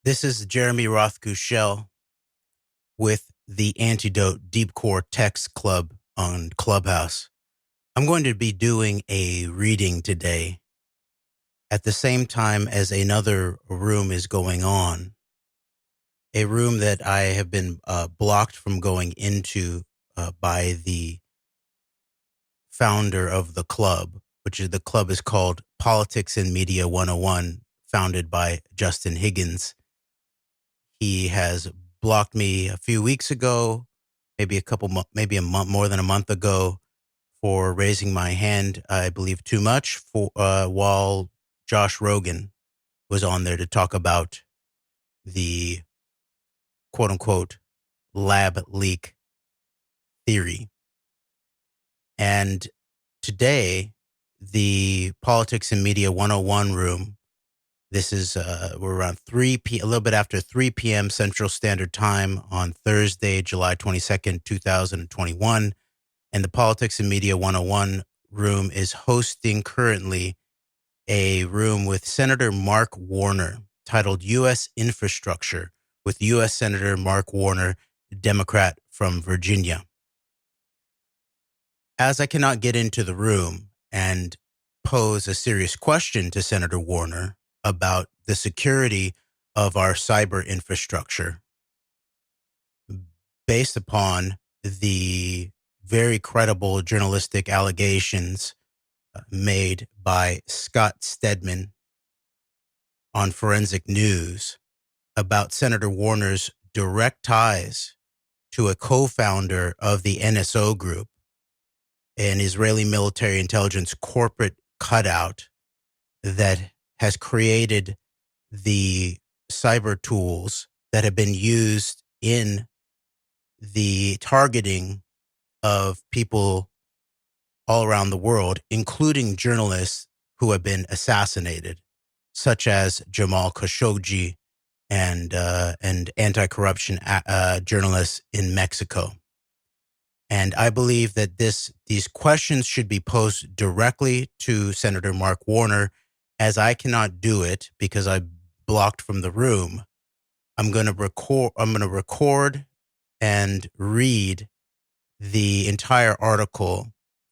This is Jeremy Rothkushel with the Antedote Deepcore Text Club on Clubhouse. I'm going to be doing a reading today at the same time as another room is going on, a room that I have been blocked from going into by the founder of the club, the club is called Politics and Media 101, founded by Justin Higgins. He has blocked me a few weeks ago, maybe maybe a month, more than a month ago, for raising my hand, I believe too much, for while Josh Rogan was on there to talk about the quote unquote lab leak theory. And today, the Politics and Media 101 room, this is, we're around a little bit after 3 p.m. Central Standard Time on Thursday, July 22nd, 2021. And the Politics and Media 101 room is hosting currently a room with Senator Mark Warner titled U.S. Infrastructure with U.S. Senator Mark Warner, Democrat from Virginia. As I cannot get into the room and pose a serious question to Senator Warner about the security of our cyber infrastructure based upon the very credible journalistic allegations made by Scott Stedman on Forensic News about Senator Warner's direct ties to a co-founder of the NSO group, an Israeli military intelligence corporate cutout that has created the cyber tools that have been used in the targeting of people all around the world, including journalists who have been assassinated, such as Jamal Khashoggi and anti-corruption journalists in Mexico. And I believe that these questions should be posed directly to Senator Mark Warner. As I cannot do it because I'm blocked from the room, I'm going to record and read the entire article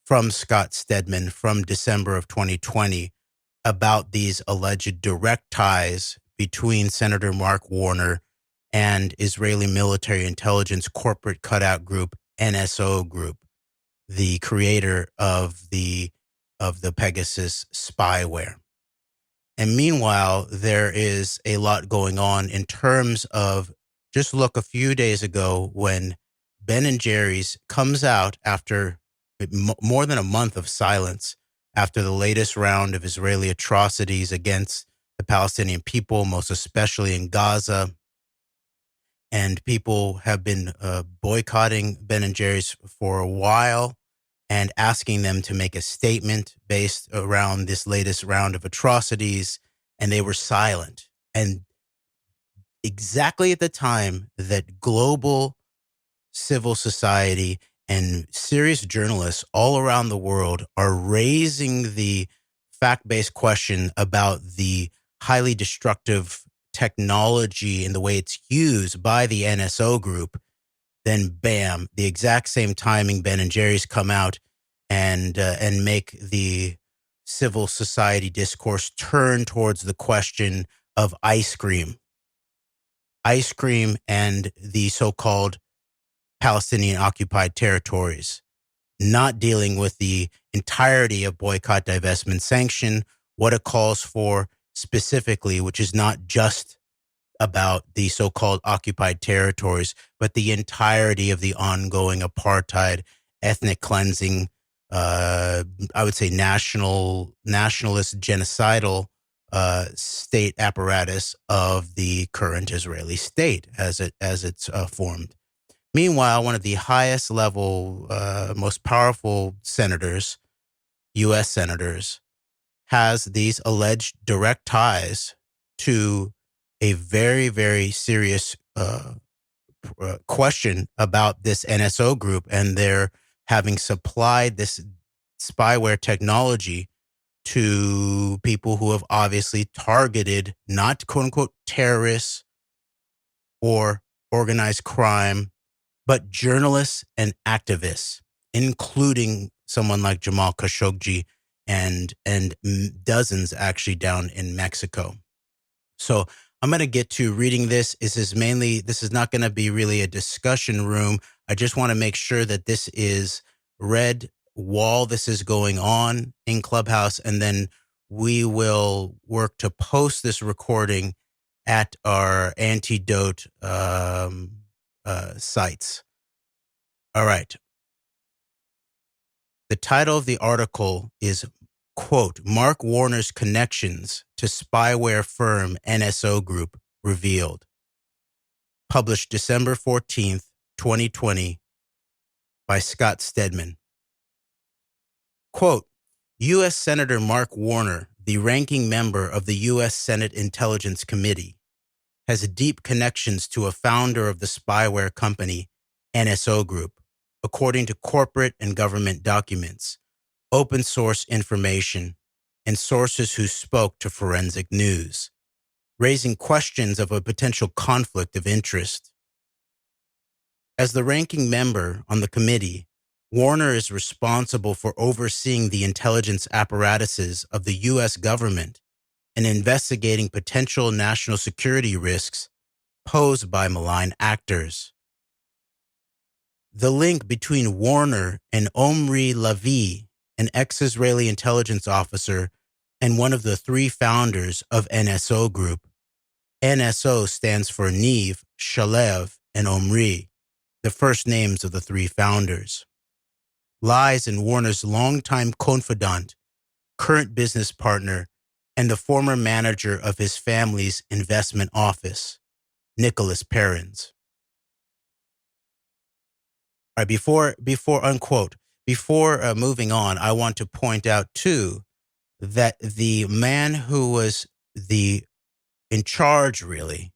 from Scott Stedman from December of 2020 about these alleged direct ties between Senator Mark Warner and Israeli military intelligence corporate cutout group NSO group, the creator of the Pegasus spyware. And meanwhile, there is a lot going on in terms of, just look a few days ago when Ben & Jerry's comes out after more than a month of silence after the latest round of Israeli atrocities against the Palestinian people, most especially in Gaza. And people have been boycotting Ben & Jerry's for a while and asking them to make a statement based around this latest round of atrocities. And they were silent. And exactly at the time that global civil society and serious journalists all around the world are raising the fact-based question about the highly destructive technology and the way it's used by the NSO group, then bam, the exact same timing, Ben & Jerry's come out and make the civil society discourse turn towards the question of ice cream and the so-called Palestinian occupied territories, not dealing with the entirety of boycott, divestment, sanction, what it calls for specifically, which is not just about the so-called occupied territories, but the entirety of the ongoing apartheid, ethnic cleansing, I would say nationalist, genocidal state apparatus of the current Israeli state as it's formed. Meanwhile, one of the highest level, most powerful senators, U.S. senators, has these alleged direct ties to a very, very serious question about this NSO group and their having supplied this spyware technology to people who have obviously targeted not quote unquote terrorists, or organized crime, but journalists and activists, including someone like Jamal Khashoggi and dozens actually down in Mexico. So I'm going to get to reading this. This is not going to be really a discussion room. I just want to make sure that this is read while this is going on in Clubhouse, and then we will work to post this recording at our Antedote sites. All right. The title of the article is, quote, Mark Warner's connections to spyware firm NSO Group revealed. Published December 14th, 2020 by Scott Stedman. Quote, U.S. Senator Mark Warner, the ranking member of the U.S. Senate Intelligence Committee, has deep connections to a founder of the spyware company NSO Group, according to corporate and government documents, open source information, and sources who spoke to Forensic News, raising questions of a potential conflict of interest. As the ranking member on the committee, Warner is responsible for overseeing the intelligence apparatuses of the U.S. government and investigating potential national security risks posed by malign actors. The link between Warner and Omri Lavi, an ex-Israeli intelligence officer and one of the three founders of NSO Group. NSO stands for Niv, Shalev, and Omri, the first names of the three founders. Lies in Warner's longtime confidant, current business partner, and the former manager of his family's investment office, Nicholas Perrins. All right, before moving on, I want to point out too that the man who was in charge really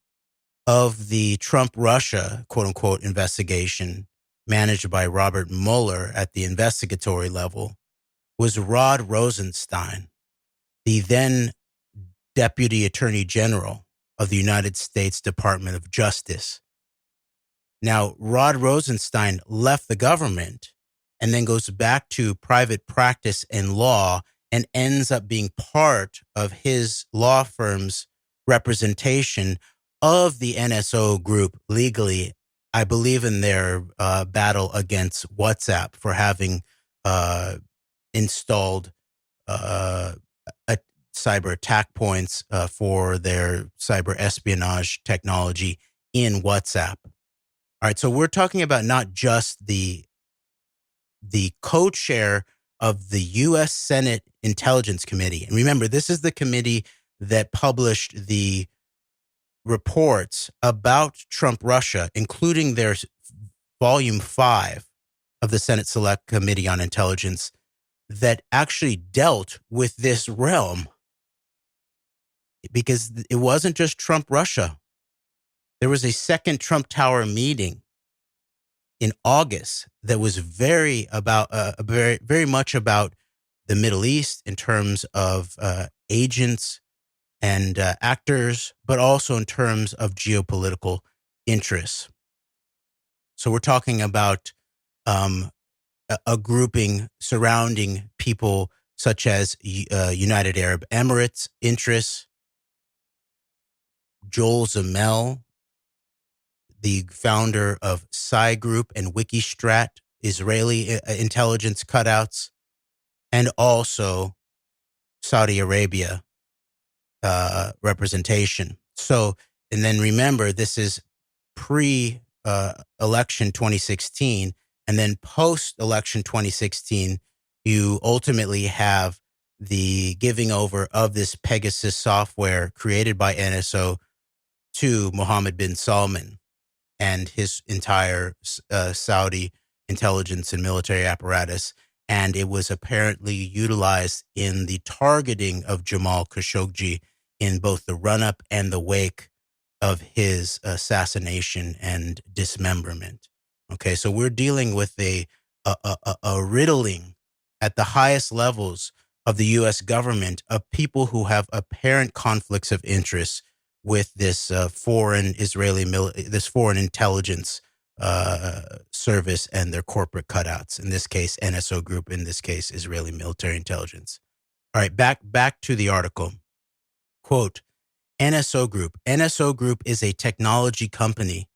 of the Trump-Russia quote unquote investigation managed by Robert Mueller at the investigatory level was Rod Rosenstein, the then Deputy Attorney General of the United States Department of Justice. Now, Rod Rosenstein left the government and then goes back to private practice and law and ends up being part of his law firm's representation of the NSO Group legally, I believe, in their battle against WhatsApp for having installed cyber attack points for their cyber espionage technology in WhatsApp. All right, so we're talking about not just the co-chair of the U.S. Senate Intelligence Committee. And remember, this is the committee that published the reports about Trump-Russia, including their Volume 5 of the Senate Select Committee on Intelligence, that actually dealt with this realm. Because it wasn't just Trump-Russia. There was a second Trump Tower meeting in August that was very much about the Middle East in terms of agents and actors, but also in terms of geopolitical interests. So we're talking about a grouping surrounding people such as United Arab Emirates interests, Joel Zamel, the founder of Psy Group and Wikistrat, Israeli intelligence cutouts, and also Saudi Arabia representation. So, and then remember, this is pre-election 2016, and then post-election 2016, you ultimately have the giving over of this Pegasus software created by NSO to Mohammed bin Salman and his entire Saudi intelligence and military apparatus. And it was apparently utilized in the targeting of Jamal Khashoggi in both the run-up and the wake of his assassination and dismemberment. Okay, so we're dealing with a riddling at the highest levels of the U.S. government of people who have apparent conflicts of interest with this foreign this foreign intelligence service and their corporate cutouts. In this case, NSO Group. In this case, Israeli Military Intelligence. All right, back to the article. Quote, NSO Group. NSO Group is a technology company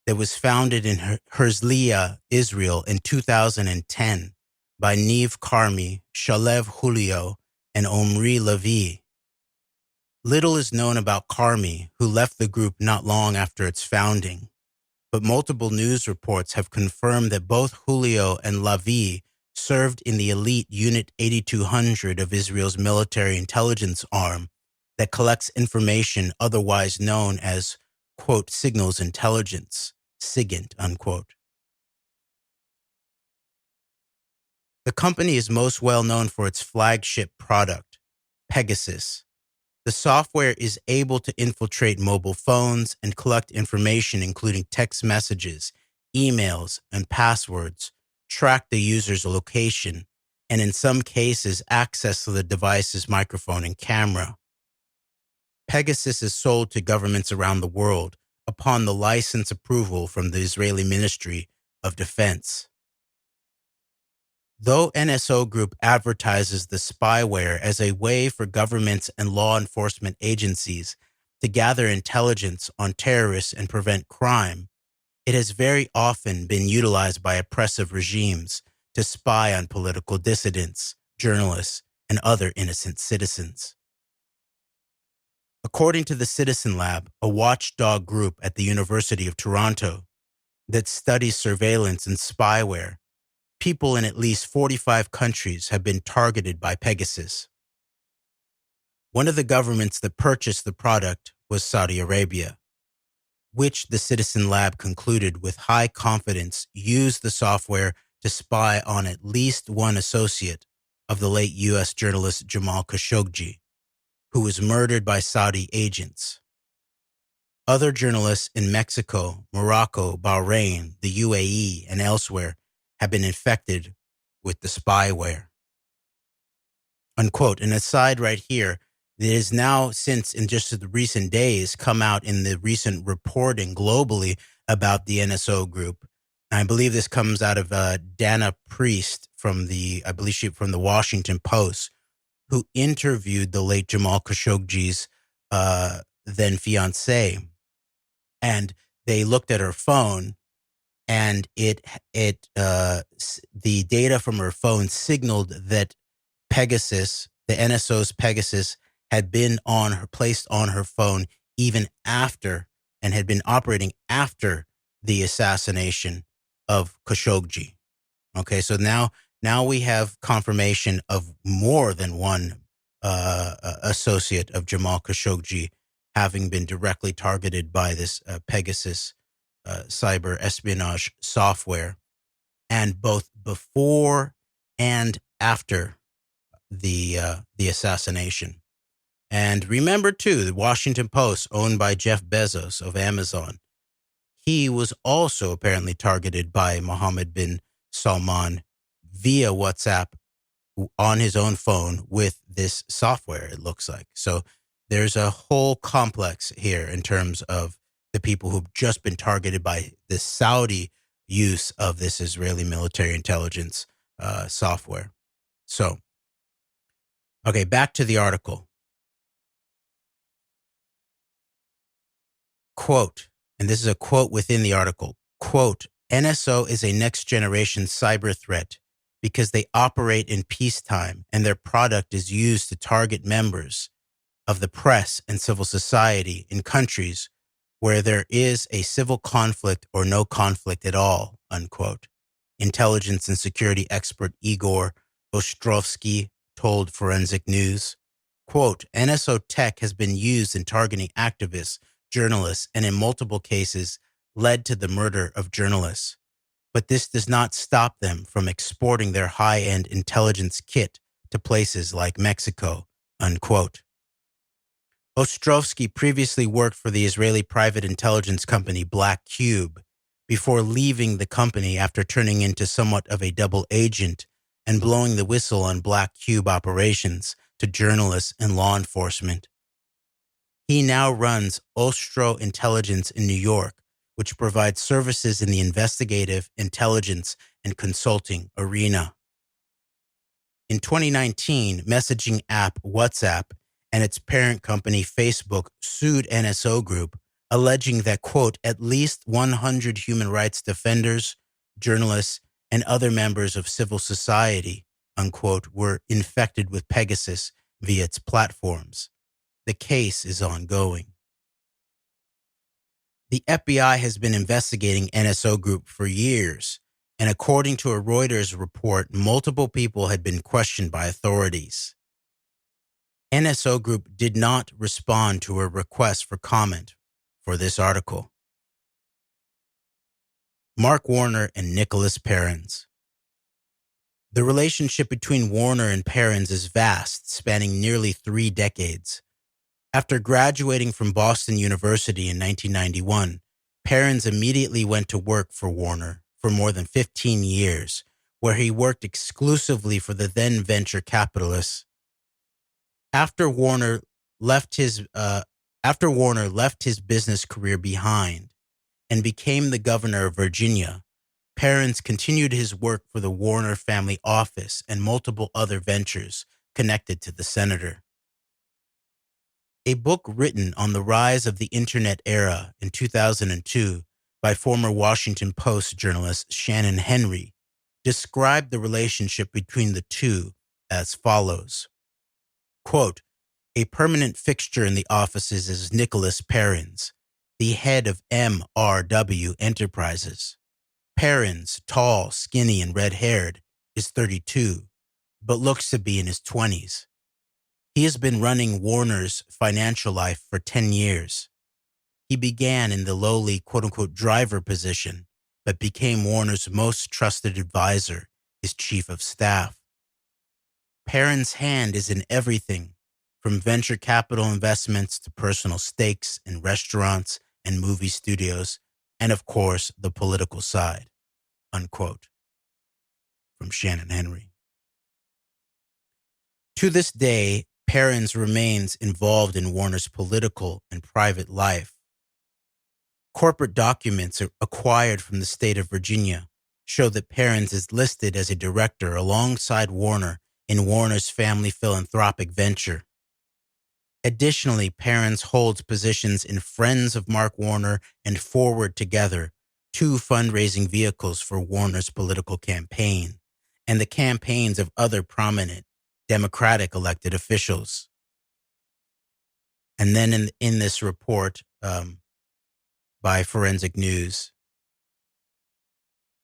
that was founded in Herzliya, Israel in 2010 by Niv Karmi, Shalev Julio, and Omri Levi. Little is known about Karmi, who left the group not long after its founding, but multiple news reports have confirmed that both Julio and Levi served in the elite Unit 8200 of Israel's military intelligence arm that collects information otherwise known as, quote, signals intelligence, SIGINT, unquote. The company is most well known for its flagship product, Pegasus. The software is able to infiltrate mobile phones and collect information including text messages, emails, and passwords, track the user's location, and in some cases access to the device's microphone and camera. Pegasus is sold to governments around the world upon the license approval from the Israeli Ministry of Defense. Though NSO Group advertises the spyware as a way for governments and law enforcement agencies to gather intelligence on terrorists and prevent crime, it has very often been utilized by oppressive regimes to spy on political dissidents, journalists, and other innocent citizens. According to the Citizen Lab, a watchdog group at the University of Toronto that studies surveillance and spyware, people in at least 45 countries have been targeted by Pegasus. One of the governments that purchased the product was Saudi Arabia, which the Citizen Lab concluded with high confidence used the software to spy on at least one associate of the late U.S. journalist Jamal Khashoggi, who was murdered by Saudi agents. Other journalists in Mexico, Morocco, Bahrain, the UAE, and elsewhere have been infected with the spyware. Unquote. An aside right here, it is now, since in just the recent days, come out in the recent reporting globally about the NSO Group. I believe this comes out of Dana Priest from the Washington Post, who interviewed the late Jamal Khashoggi's then fiancee, and they looked at her phone, and the data from her phone signaled that Pegasus, the NSO's Pegasus, had been placed on her phone even after, and had been operating after the assassination of Khashoggi. Okay, so now we have confirmation of more than one associate of Jamal Khashoggi having been directly targeted by this Pegasus cyber espionage software, and both before and after the assassination. And remember too, the Washington Post, owned by Jeff Bezos of Amazon, he was also apparently targeted by Mohammed bin Salman via WhatsApp on his own phone with this software, it looks like. So there's a whole complex here in terms of the people who've just been targeted by the Saudi use of this Israeli military intelligence software. So, okay, back to the article. Quote, and this is a quote within the article, quote, NSO is a next generation cyber threat because they operate in peacetime and their product is used to target members of the press and civil society in countries where there is a civil conflict or no conflict at all, unquote. Intelligence and security expert Igor Ostrovsky told Forensic News, quote, NSO tech has been used in targeting activists, journalists, and in multiple cases led to the murder of journalists. But this does not stop them from exporting their high-end intelligence kit to places like Mexico, unquote. Ostrovsky previously worked for the Israeli private intelligence company Black Cube before leaving the company after turning into somewhat of a double agent and blowing the whistle on Black Cube operations to journalists and law enforcement. He now runs Ostro Intelligence in New York, which provides services in the investigative, intelligence, and consulting arena. In 2019, messaging app WhatsApp and its parent company Facebook sued NSO Group, alleging that, quote, at least 100 human rights defenders, journalists, and other members of civil society, unquote, were infected with Pegasus via its platforms. The case is ongoing. The FBI has been investigating NSO Group for years, and according to a Reuters report, multiple people had been questioned by authorities. NSO Group did not respond to a request for comment for this article. Mark Warner and Nicholas Perrins. The relationship between Warner and Perrins is vast, spanning nearly 3 decades. After graduating from Boston University in 1991, Perrins immediately went to work for Warner for more than 15 years, where he worked exclusively for the then venture capitalists. After Warner left his business career behind and became the governor of Virginia, Perrins continued his work for the Warner family office and multiple other ventures connected to the senator. A book written on the rise of the Internet era in 2002 by former Washington Post journalist Shannon Henry described the relationship between the two as follows. Quote, a permanent fixture in the offices is Nicholas Perrins, the head of MRW Enterprises. Perrins, tall, skinny, and red-haired, is 32, but looks to be in his 20s. He has been running Warner's financial life for 10 years. He began in the lowly quote-unquote driver position, but became Warner's most trusted advisor, his chief of staff. Perrins' hand is in everything, from venture capital investments to personal stakes in restaurants and movie studios, and of course, the political side, unquote. From Shannon Henry. To this day, Perrins remains involved in Warner's political and private life. Corporate documents acquired from the state of Virginia show that Perrins is listed as a director alongside Warner in Warner's family philanthropic venture. Additionally, Perrins holds positions in Friends of Mark Warner and Forward Together, 2 fundraising vehicles for Warner's political campaign, and the campaigns of other prominent Democratic elected officials. And then in this report by Forensic News,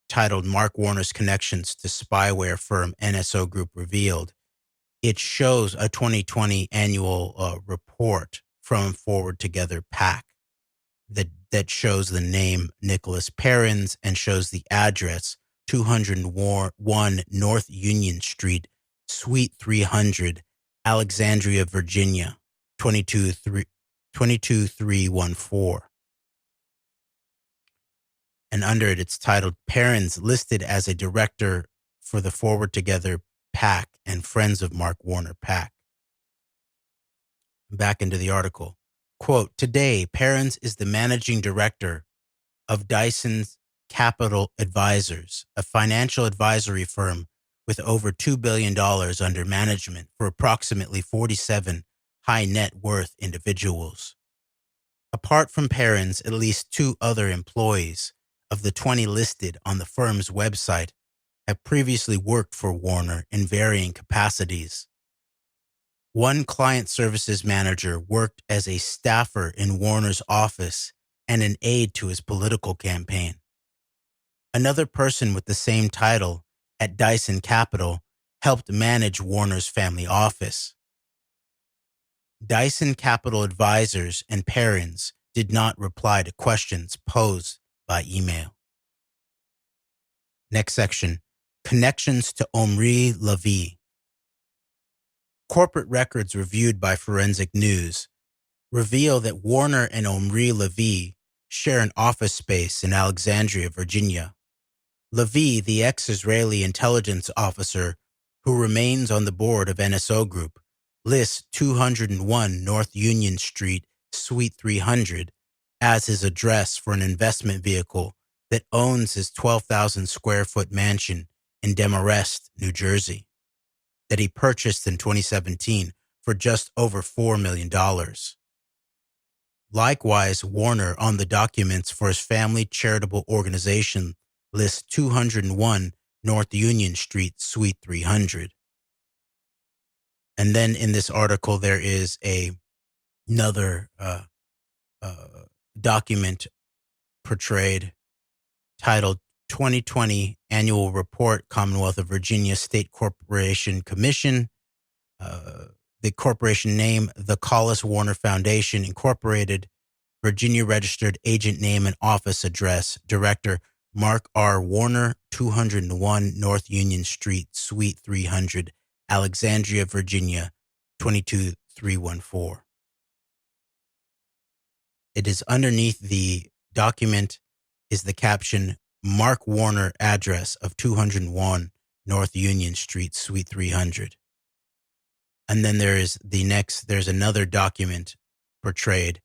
titled Mark Warner's Connections to Spyware Firm NSO Group Revealed, it shows a 2020 annual report from Forward Together PAC that shows the name Nicholas Perrins and shows the address 201 North Union Street, Suite 300, Alexandria, Virginia, 22314. And under it, it's titled Perrins listed as a director for the Forward Together PAC and Friends of Mark Warner PAC. Back into the article. Quote, today, Perrins is the managing director of Dyson's Capital Advisors, a financial advisory firm with over $2 billion under management for approximately 47 high net worth individuals. Apart from Perrins, at least 2 other employees of the 20 listed on the firm's website have previously worked for Warner in varying capacities. One client services manager worked as a staffer in Warner's office and an aide to his political campaign. Another person with the same title at Dyson Capital helped manage Warner's family office. Dyson Capital Advisors and Perrins did not reply to questions posed by email. Next section, connections to Omri Levy. Corporate records reviewed by Forensic News reveal that Warner and Omri Levy share an office space in Alexandria, Virginia. Levy, the ex-Israeli intelligence officer who remains on the board of NSO Group, lists 201 North Union Street, Suite 300 as his address for an investment vehicle that owns his 12,000 square foot mansion in Demarest, New Jersey, that he purchased in 2017 for just over $4 million. Likewise, Warner on the documents for his family charitable organization lists 201 North Union Street, Suite 300. And then in this article, there is another document portrayed titled 2020 Annual Report, Commonwealth of Virginia State Corporation Commission. The corporation name, the Collis Warner Foundation Incorporated, Virginia Registered Agent Name and Office Address, Director Mark R. Warner, 201 North Union Street, Suite 300, Alexandria, Virginia, 22314. It is underneath the document is the caption, Mark Warner address of 201 North Union Street, Suite 300. And then there's another document portrayed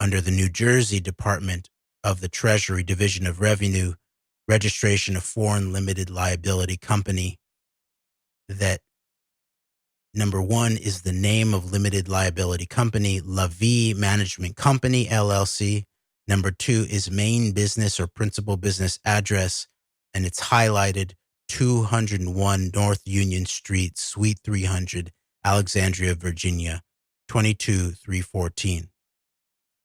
under the New Jersey Department of the Treasury Division of Revenue, registration of foreign limited liability company, that number one is the name of limited liability company, La Vie Management Company, LLC. Number two is main business or principal business address, and it's highlighted 201 North Union Street, Suite 300, Alexandria, Virginia, 22314.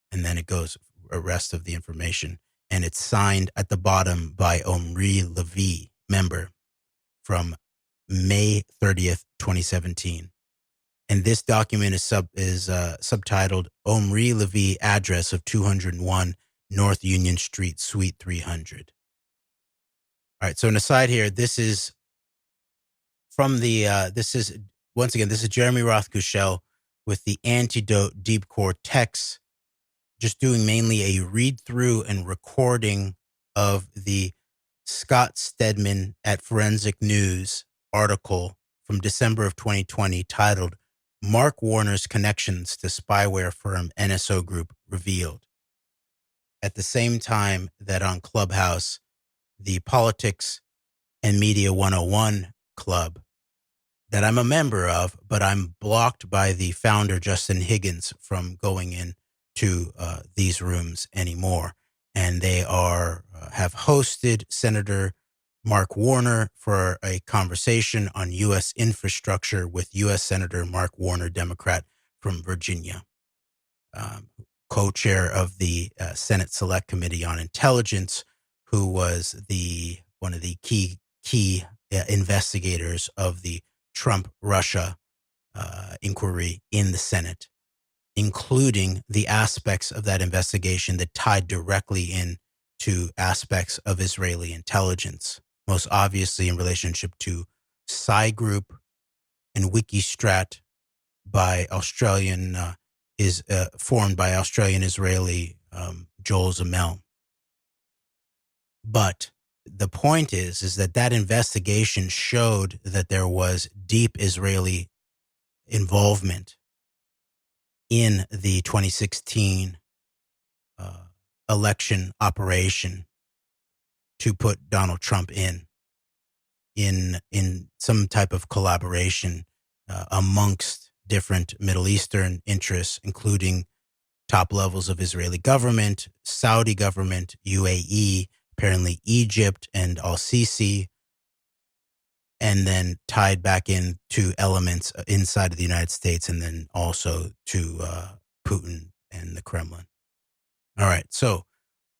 And then it goes the rest of the information. And it's signed at the bottom by Omri Levy, member, from May 30th, 2017. And this document is subtitled Omri Levy address of 201 North Union Street, Suite 300. All right. So an aside here, this is from this is Jeremy Rothkushel with the Antedote Deepcore text, just doing mainly a read through and recording of the Scott Stedman at Forensic News article from December of 2020 titled Mark Warner's Connections to Spyware Firm NSO Group Revealed. At the same time that on Clubhouse, the Politics and Media 101 Club that I'm a member of, but I'm blocked by the founder, Justin Higgins, from going into these rooms anymore. And they have hosted Senator Mark Warner for a conversation on U.S. infrastructure with U.S. Senator Mark Warner, Democrat from Virginia, co-chair of the Senate Select Committee on Intelligence, who was one of the key investigators of the Trump-Russia inquiry in the Senate, including the aspects of that investigation that tied directly into aspects of Israeli intelligence, most obviously in relationship to Psy Group and Wikistrat by formed by Australian-Israeli Joel Zamel. But the point is that investigation showed that there was deep Israeli involvement in the 2016 election operation to put Donald Trump in some type of collaboration amongst different Middle Eastern interests, including top levels of Israeli government, Saudi government, UAE, apparently Egypt and al-Sisi, and then tied back into elements inside of the United States and then also to Putin and the Kremlin. All right, so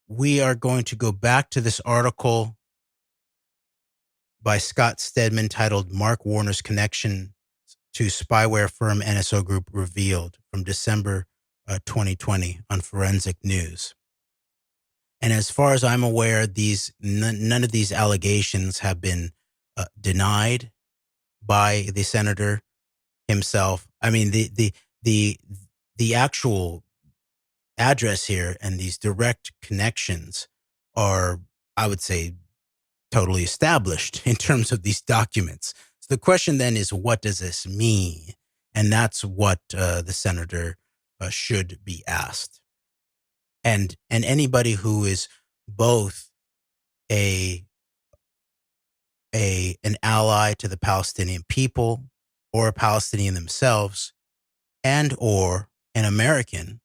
we are going to go back to this article by Scott Stedman titled Mark Warner's Connection to Spyware Firm NSO Group Revealed from December 2020 on Forensic News. And as far as I'm aware, none of these allegations have been denied by the senator himself. I mean, the actual address here and these direct connections are, I would say, totally established in terms of these documents. So the question then is, what does this mean? And that's what the senator should be asked. And anybody who is both a an ally to the Palestinian people or a Palestinian themselves and or an American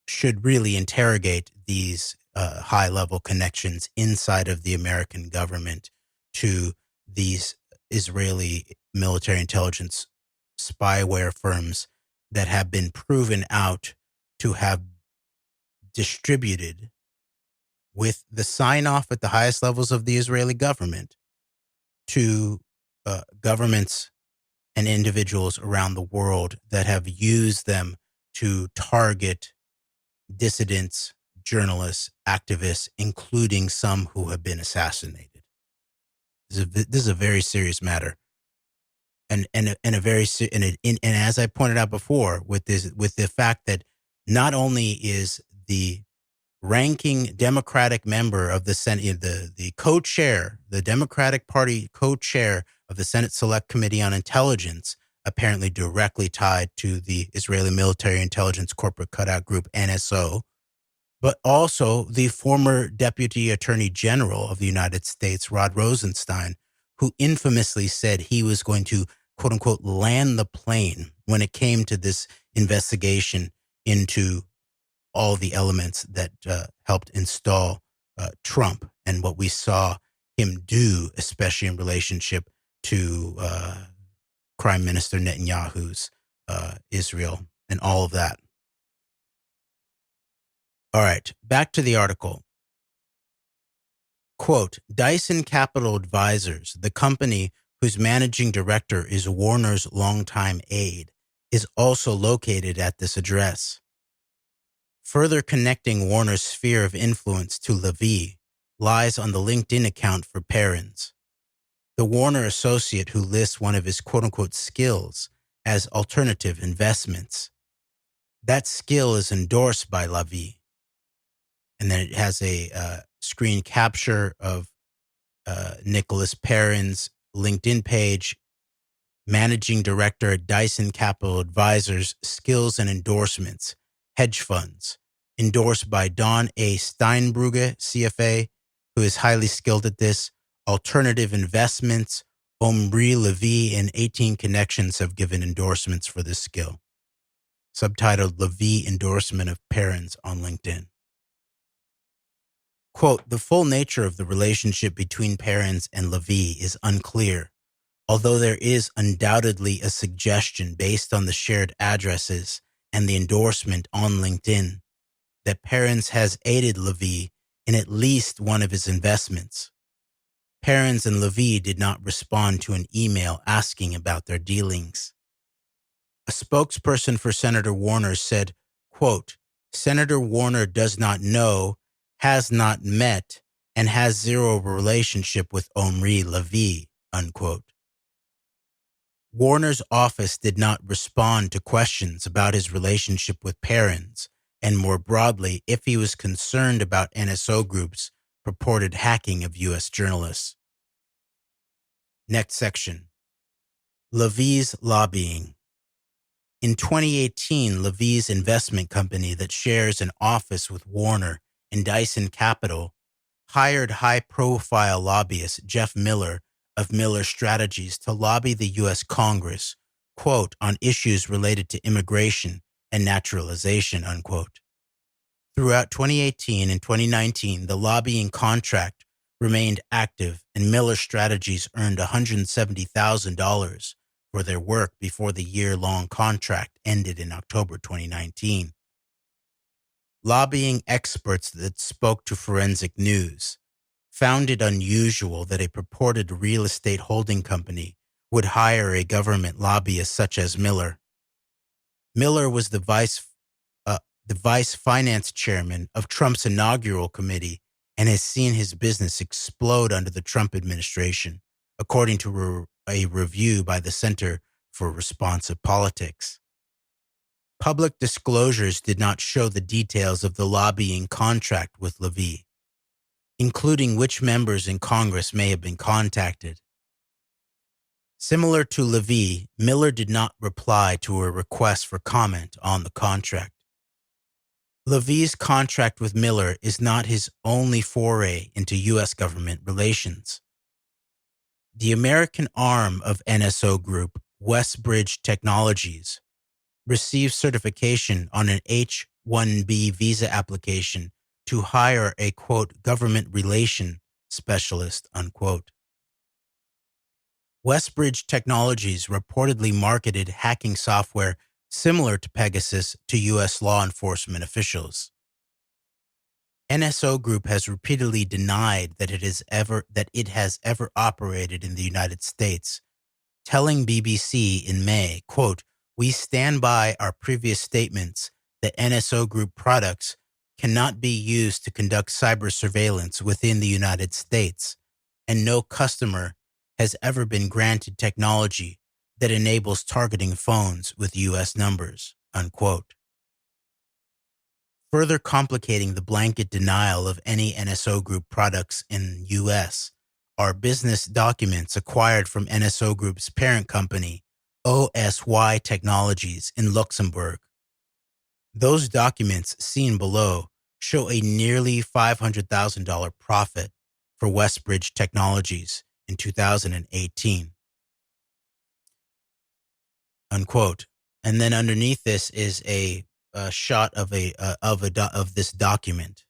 should really interrogate these high level connections inside of the American government to these Israeli military intelligence spyware firms that have been proven out to have distributed with the sign off at the highest levels of the Israeli government to governments and individuals around the world that have used them to target dissidents, journalists, activists, including some who have been assassinated. This is a very serious matter, and a very and as I pointed out before, with the fact that not only is the ranking Democratic member of the Senate, the co-chair, the Democratic Party co-chair of the Senate Select Committee on Intelligence, apparently directly tied to the Israeli Military Intelligence Corporate Cutout Group, NSO, but also the former Deputy Attorney General of the United States, Rod Rosenstein, who infamously said he was going to, quote unquote, land the plane when it came to this investigation into all the elements that helped install Trump and what we saw him do, especially in relationship to Prime Minister Netanyahu's Israel and all of that. All right, back to the article. Quote, Dyson Capital Advisors, the company whose managing director is Warner's longtime aide, is also located at this address. Further connecting Warner's sphere of influence to Levy lies on the LinkedIn account for Perrins, the Warner associate who lists one of his quote-unquote skills as alternative investments. That skill is endorsed by Levy. And then it has a screen capture of Nicholas Perrin's LinkedIn page, managing director at Dyson Capital Advisors, skills and endorsements, hedge funds, endorsed by Don A. Steinbrugge, CFA, who is highly skilled at this, alternative investments, Omri Levy, and 18 connections have given endorsements for this skill. Subtitled Levy Endorsement of Perrins on LinkedIn. Quote, the full nature of the relationship between Perrins and Levy is unclear, although there is undoubtedly a suggestion based on the shared addresses and the endorsement on LinkedIn that Perrins has aided Levy in at least one of his investments. Perrins and Levy did not respond to an email asking about their dealings. A spokesperson for Senator Warner said, quote, Senator Warner does not know, has not met, and has zero relationship with Omri Levy, unquote. Warner's office did not respond to questions about his relationship with Perrins, and more broadly, if he was concerned about NSO Group's purported hacking of U.S. journalists. Next section. Levy's lobbying. In 2018, Levy's investment company that shares an office with Warner and Dyson Capital hired high-profile lobbyist Jeff Miller of Miller Strategies to lobby the U.S. Congress, quote, on issues related to immigration and naturalization, unquote. Throughout 2018 and 2019, the lobbying contract remained active and Miller Strategies earned $170,000 for their work before the year-long contract ended in October 2019. Lobbying experts that spoke to Forensic News found it unusual that a purported real estate holding company would hire a government lobbyist such as Miller. Miller was the vice finance chairman of Trump's inaugural committee and has seen his business explode under the Trump administration, according to a review by the Center for Responsive Politics. Public disclosures did not show the details of the lobbying contract with Levy, including which members in Congress may have been contacted. Similar to Levy, Miller did not reply to a request for comment on the contract. Levy's contract with Miller is not his only foray into U.S. government relations. The American arm of NSO Group, Westbridge Technologies, received certification on an H-1B visa application to hire a, quote, government relation specialist, unquote. Westbridge Technologies reportedly marketed hacking software similar to Pegasus to U.S. law enforcement officials. NSO Group has repeatedly denied that it has ever operated in the United States, telling BBC in May, quote, "We stand by our previous statements that NSO Group products cannot be used to conduct cyber surveillance within the United States, and no customer has ever been granted technology that enables targeting phones with U.S. numbers," unquote. Further complicating the blanket denial of any NSO Group products in U.S. are business documents acquired from NSO Group's parent company, OSY Technologies, in Luxembourg. Those documents, seen below, show a nearly $500,000 profit for Westbridge Technologies in 2018. Unquote. And then underneath this is a shot of this document,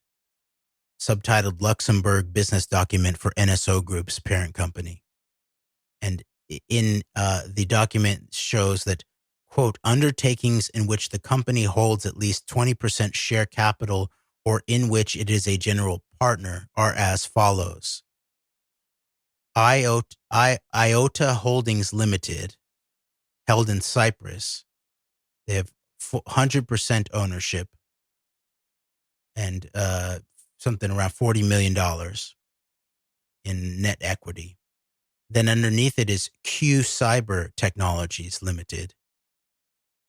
subtitled "Luxembourg Business Document for NSO Group's Parent Company." And in the document shows that, quote, "undertakings in which the company holds at least 20% share capital or in which it is a general partner are as follows. IOTA Holdings Limited, held in Cyprus. They have 100% ownership and something around $40 million in net equity. Then underneath it is Q Cyber Technologies Limited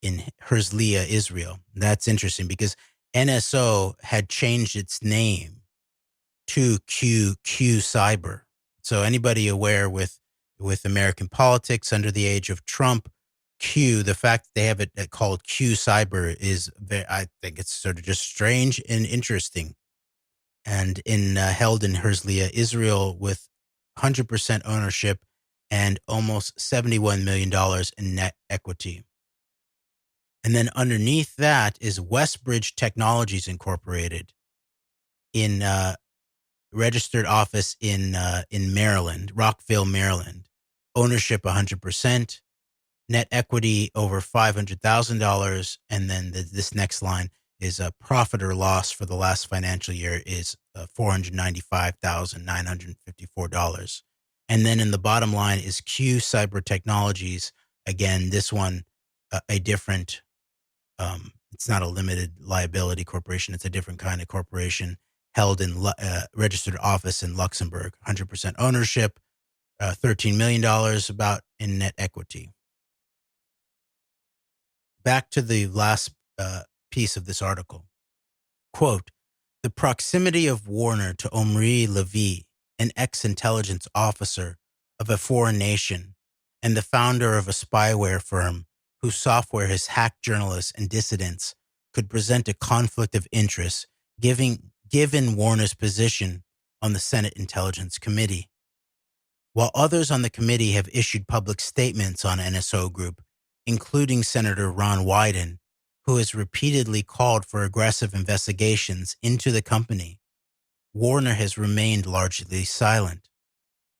in Herzliya, Israel. That's interesting because NSO had changed its name to Q Cyber. So anybody aware with American politics under the age of Trump, the fact that they have it called Q Cyber is, I think it's sort of just strange and interesting. And held in Herzliya, Israel, with 100% ownership and almost $71 million in net equity. And then underneath that is Westbridge Technologies Incorporated, in registered office in Maryland, Rockville, Maryland. Ownership 100%, net equity over $500,000, and then this next line is a profit or loss for the last financial year is $495,954. And then in the bottom line is Q Cyber Technologies. Again, this one a different. It's not a limited liability corporation. It's a different kind of corporation held in registered office in Luxembourg. 100% ownership, $13 million about in net equity. Back to the last piece of this article. Quote, "The proximity of Warner to Omri Levy, an ex-intelligence officer of a foreign nation and the founder of a spyware firm whose software has hacked journalists and dissidents, could present a conflict of interest given Warner's position on the Senate Intelligence Committee. While others on the committee have issued public statements on NSO Group, including Senator Ron Wyden, who has repeatedly called for aggressive investigations into the company, Warner has remained largely silent.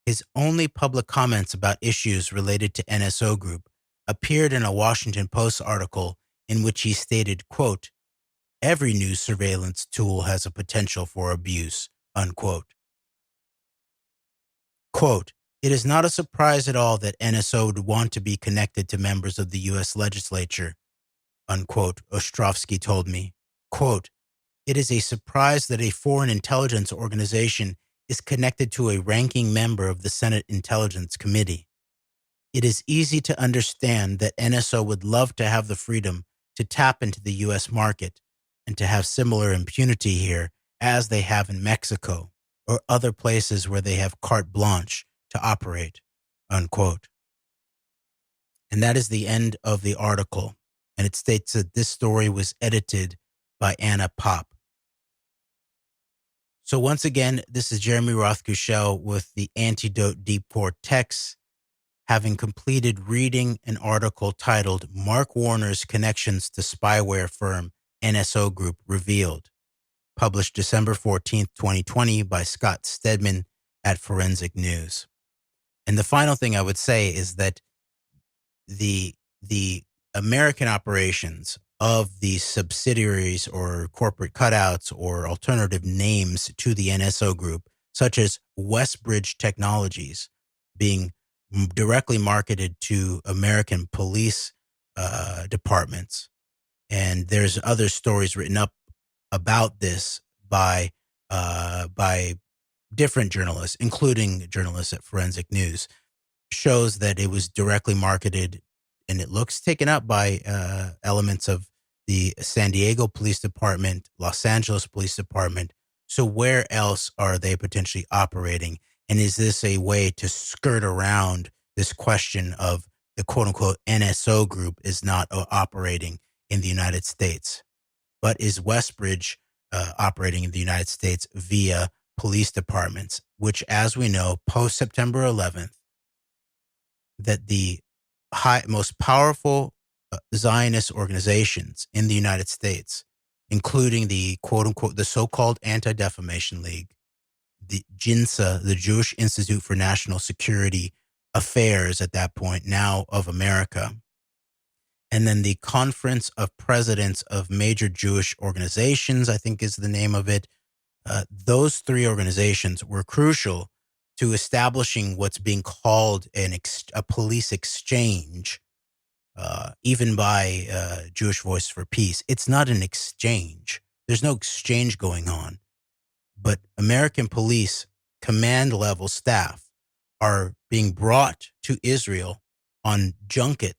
His only public comments about issues related to NSO Group appeared in a Washington Post article in which he stated, quote, "Every news surveillance tool has a potential for abuse," unquote. Quote, "It is not a surprise at all that NSO would want to be connected to members of the U.S. legislature," unquote, Ostrovsky told me. Quote, "It is a surprise that a foreign intelligence organization is connected to a ranking member of the Senate Intelligence Committee. It is easy to understand that NSO would love to have the freedom to tap into the U.S. market and to have similar impunity here as they have in Mexico or other places where they have carte blanche to operate," unquote. And that is the end of the article. And it states that this story was edited by Anna Pop. So once again, this is Jeremy Rothkushel with the Antedote Deepcore text, having completed reading an article titled Mark Warner's Connections to Spyware Firm NSO Group Revealed, published December 14th, 2020 by Scott Stedman at Forensic News. And the final thing I would say is that the American operations of these subsidiaries or corporate cutouts or alternative names to the NSO group, such as Westbridge Technologies, being directly marketed to American police departments. And there's other stories written up about this by different journalists, including journalists at Forensic News, shows that it was directly marketed, and it looks taken up by elements of the San Diego Police Department, Los Angeles Police Department. So where else are they potentially operating? And is this a way to skirt around this question of the quote unquote NSO group is not operating in the United States? But is Westbridge operating in the United States via police departments, which, as we know, post September 11th, that the most powerful Zionist organizations in the United States, including the quote unquote, the so-called Anti-Defamation League, the JINSA, the Jewish Institute for National Security Affairs at that point, now of America, and then the Conference of Presidents of Major Jewish Organizations, I think is the name of it. Those three organizations were crucial to establishing what's being called a police exchange, even by Jewish Voice for Peace. It's not an exchange. There's no exchange going on. But American police command level staff are being brought to Israel on junket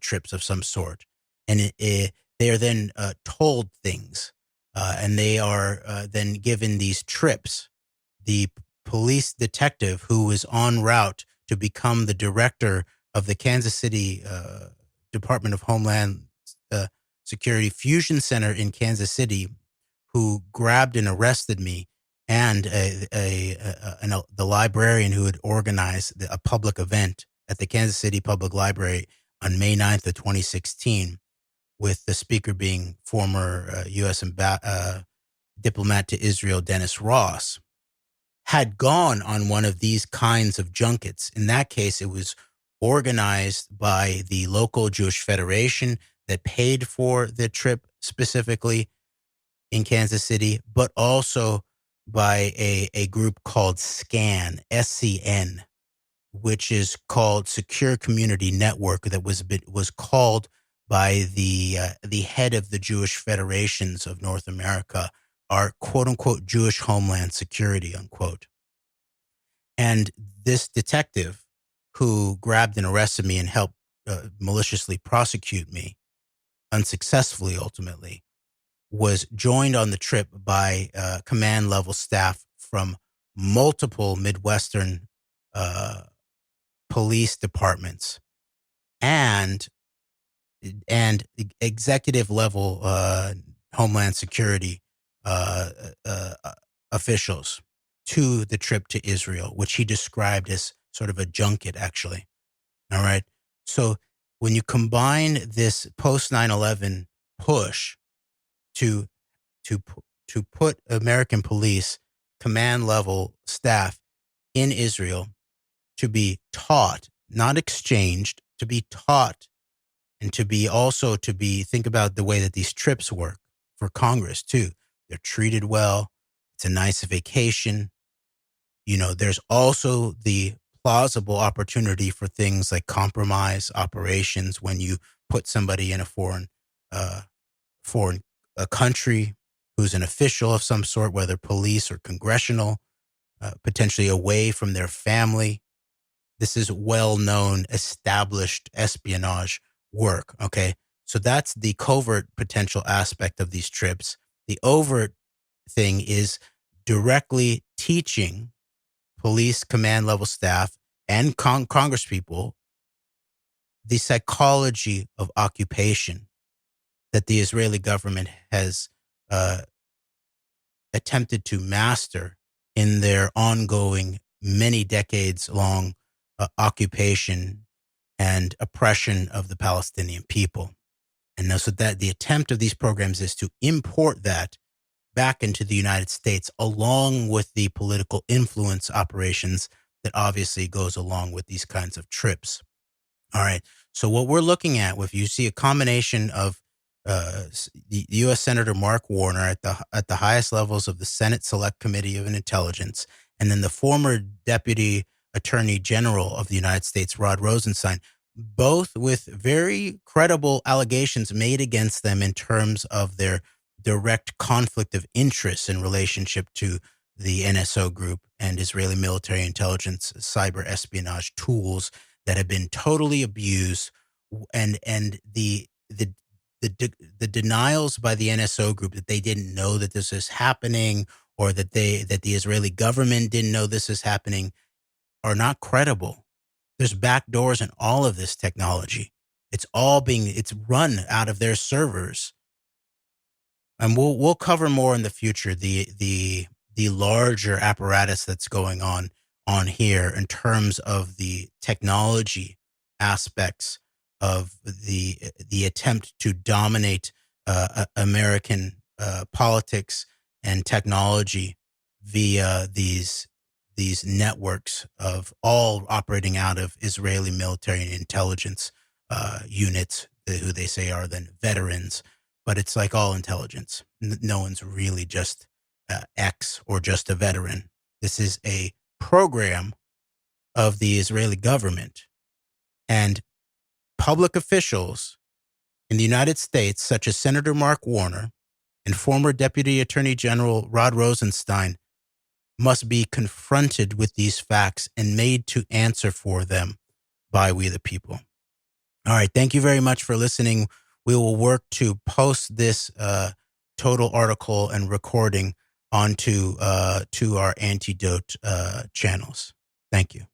trips of some sort. And they are then told things, and they are then given these trips. The police detective who was en route to become the director of the Kansas City Department of Homeland Security Fusion Center in Kansas City, who grabbed and arrested me, and the librarian who had organized a public event at the Kansas City Public Library on May 9th of 2016, with the speaker being former U.S. diplomat to Israel, Dennis Ross, had gone on one of these kinds of junkets. In that case, it was organized by the local Jewish Federation that paid for the trip specifically in Kansas City, but also by a group called SCN, which is called Secure Community Network, that was called by the head of the Jewish Federations of North America, our quote unquote Jewish Homeland Security, unquote. And this detective who grabbed and arrested me and helped maliciously prosecute me, unsuccessfully ultimately, was joined on the trip by command level staff from multiple Midwestern police departments and executive level Homeland Security officials to the trip to Israel, which he described as sort of a junket, actually. All right. So when you combine this post 9/11 push to put American police command level staff in Israel to be taught, not exchanged, to be taught, and to be also to be think about the way that these trips work for Congress too. They're treated well. It's a nice vacation. You know, there's also the plausible opportunity for things like compromise operations when you put somebody in a foreign a country who's an official of some sort, whether police or congressional, potentially away from their family. This is well-known, established espionage work, okay? So that's the covert potential aspect of these trips. The overt thing is directly teaching police command level staff and Congress people the psychology of occupation that the Israeli government has uh, attempted to master in their ongoing, many decades long occupation and oppression of the Palestinian people. And so that the attempt of these programs is to import that back into the United States, along with the political influence operations that obviously goes along with these kinds of trips. All right. So what we're looking at, if you see a combination of the U.S. Senator Mark Warner at the highest levels of the Senate Select Committee of Intelligence, and then the former Deputy Attorney General of the United States, Rod Rosenstein, both with very credible allegations made against them in terms of their direct conflict of interest in relationship to the NSO group and Israeli military intelligence cyber espionage tools that have been totally abused, and the denials by the NSO group that they didn't know that this is happening, or that the Israeli government didn't know this is happening, are not credible. There's back doors in all of this technology. It's run out of their servers, and we'll cover more in the future the larger apparatus that's going on here in terms of the technology aspects of the attempt to dominate American politics and technology via these networks of all operating out of Israeli military and intelligence units, who they say are then veterans. But it's like all intelligence. No one's really just X or just a veteran. This is a program of the Israeli government, and public officials in the United States, such as Senator Mark Warner and former Deputy Attorney General Rod Rosenstein, must be confronted with these facts and made to answer for them by we the people. All right. Thank you very much for listening. We will work to post this total article and recording onto to our Antedote channels. Thank you.